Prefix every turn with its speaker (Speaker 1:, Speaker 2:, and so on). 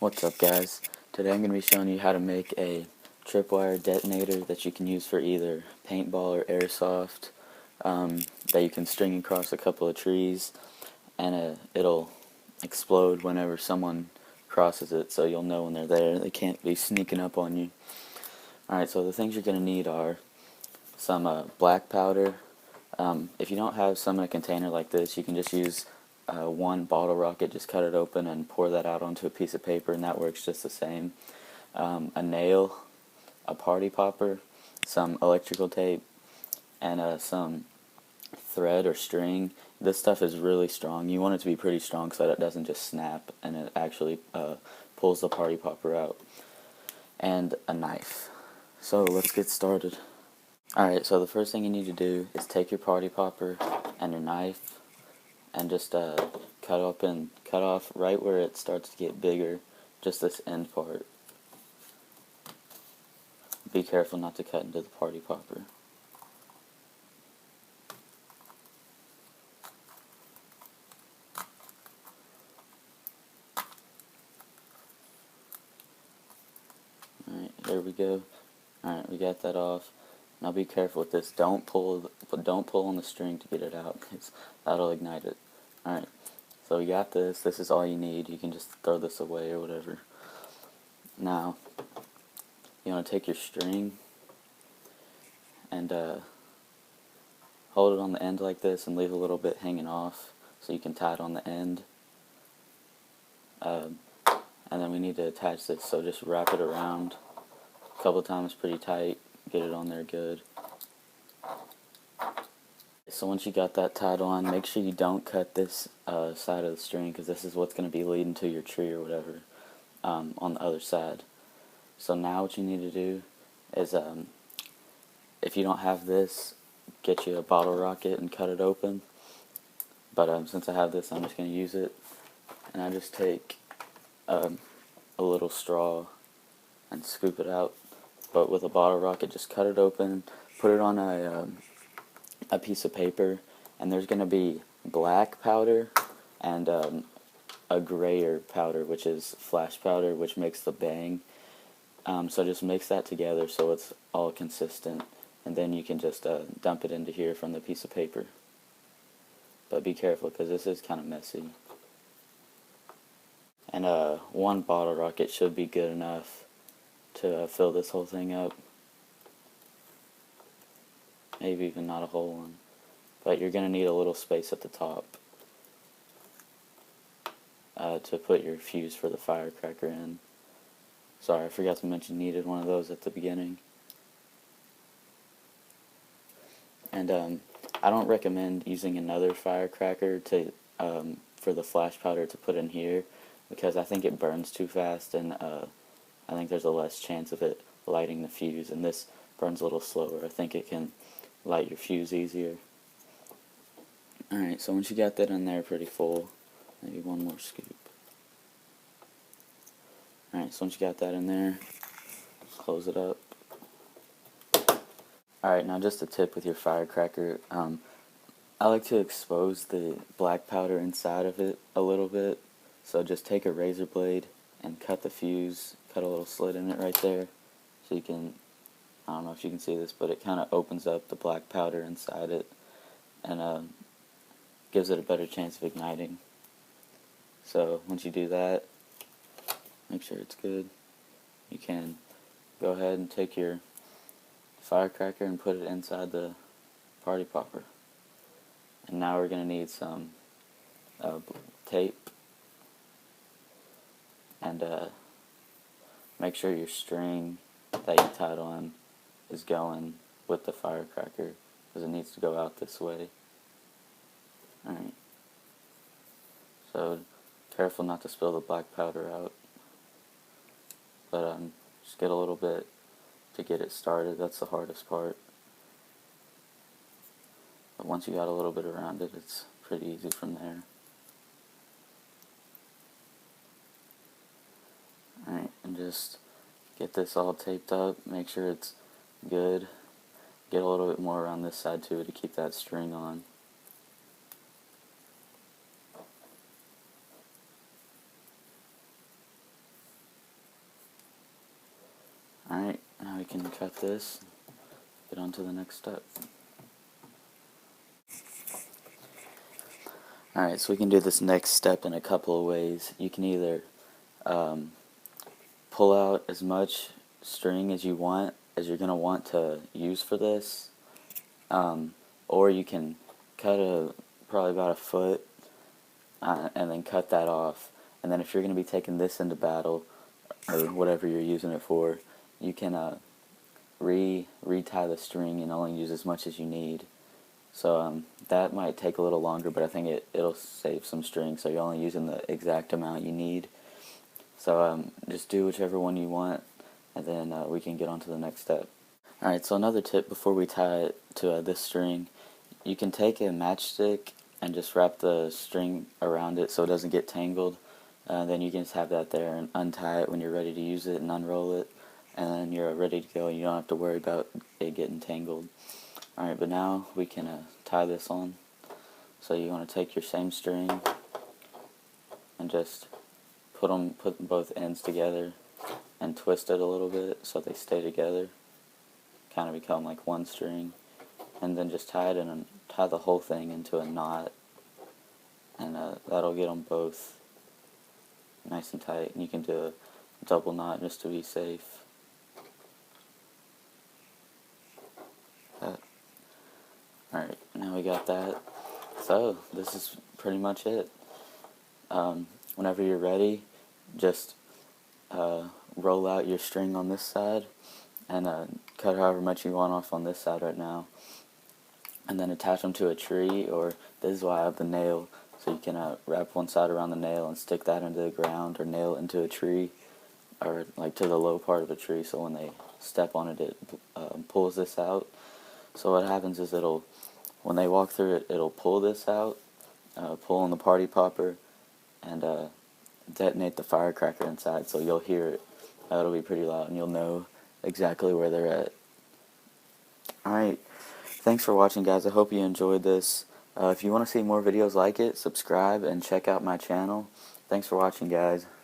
Speaker 1: What's up, guys? Today I'm going to be showing you how to make a tripwire detonator that you can use for either paintball or airsoft, that you can string across a couple of trees, and it'll explode whenever someone crosses it, so you'll know when they're there. They can't be sneaking up on you. Alright, so the things you're going to need are some black powder. If you don't have some in a container like this, you can just use one bottle rocket, just cut it open and pour that out onto a piece of paper, and that works just the same. A nail, a party popper, some electrical tape, and some thread or string. This stuff is really strong. You want it to be pretty strong so that it doesn't just snap and it actually pulls the party popper out. And a knife. So let's get started. Alright, so the first thing you need to do is take your party popper and your knife and just cut off right where it starts to get bigger, just this end part. Be careful not to cut into the party popper. Alright, there we go. Alright, we got that off. Now be careful with this. Don't pull on the string to get it out, because that'll ignite it. Alright, so we got this. This is all you need. You can just throw this away or whatever. Now, you want to take your string and hold it on the end like this and leave a little bit hanging off so you can tie it on the end. And then we need to attach this, so just wrap it around a couple times pretty tight. Get it on there good. So once you got that tied on, make sure you don't cut this side of the string, because this is what's going to be leading to your tree or whatever on the other side. So now what you need to do is, if you don't have this, get you a bottle rocket and cut it open. But since I have this, I'm just going to use it. And I just take a little straw and scoop it out. But with a bottle rocket, just cut it open, put it on a piece of paper, and there's going to be black powder and a grayer powder, which is flash powder, which makes the bang. So just mix that together so it's all consistent, and then you can just dump it into here from the piece of paper. But be careful, because this is kind of messy. And one bottle rocket should be good enough to fill this whole thing up. Maybe even not a whole one. But you're going to need a little space at the top to put your fuse for the firecracker in. Sorry, I forgot to mention you needed one of those at the beginning. And I don't recommend using another firecracker to for the flash powder to put in here, because I think it burns too fast, and I think there's a less chance of it lighting the fuse, and this burns a little slower. I think it can light your fuse easier. Alright, so once you got that in there pretty full, maybe one more scoop. Alright, so once you got that in there, close it up. Alright, now just a tip with your firecracker. I like to expose the black powder inside of it a little bit, so just take a razor blade and cut the fuse, cut a little slit in it right there, so you can, I don't know if you can see this, but it kind of opens up the black powder inside it, and gives it a better chance of igniting. So once you do that, make sure it's good. You can go ahead and take your firecracker and put it inside the party popper. And now we're going to need some tape. And make sure your string that you tied on is going with the firecracker, because it needs to go out this way. Alright. So careful not to spill the black powder out. But just get a little bit to get it started. That's the hardest part. But once you got a little bit around it, it's pretty easy from there. Alright, and just get this all taped up, make sure it's good. Get a little bit more around this side too to keep that string on. can cut this, get on to the next step. Alright, so we can do this next step in a couple of ways. You can either pull out as much string as you want, as you're going to want to use for this, or you can cut probably about a foot and then cut that off. And then if you're going to be taking this into battle, or whatever you're using it for, you can retie the string and only use as much as you need. So that might take a little longer, but I think it'll save some string, so you're only using the exact amount you need. So just do whichever one you want, and then we can get on to the next step. Alright, so another tip before we tie it to this string, you can take a matchstick and just wrap the string around it so it doesn't get tangled. Then you can just have that there and untie it when you're ready to use it and unroll it, and then you're ready to go. You don't have to worry about it getting tangled. Alright, but now we can tie this on. So you want to take your same string and just put both ends together and twist it a little bit so they stay together, kind of become like one string, and then just tie it in and tie the whole thing into a knot, and that'll get them both nice and tight. And you can do a double knot just to be safe. Alright, now we got that. So this is pretty much it. Whenever you're ready, just roll out your string on this side and cut however much you want off on this side right now, and then attach them to a tree, or this is why I have the nail, so you can wrap one side around the nail and stick that into the ground, or nail it into a tree, or like to the low part of a tree, so when they step on it, it pulls this out. So what happens is when they walk through it, it'll pull this out, pull on the party popper, and detonate the firecracker inside, so you'll hear it. It'll be pretty loud, and you'll know exactly where they're at. Alright, thanks for watching, guys. I hope you enjoyed this. If you want to see more videos like it, subscribe and check out my channel. Thanks for watching, guys.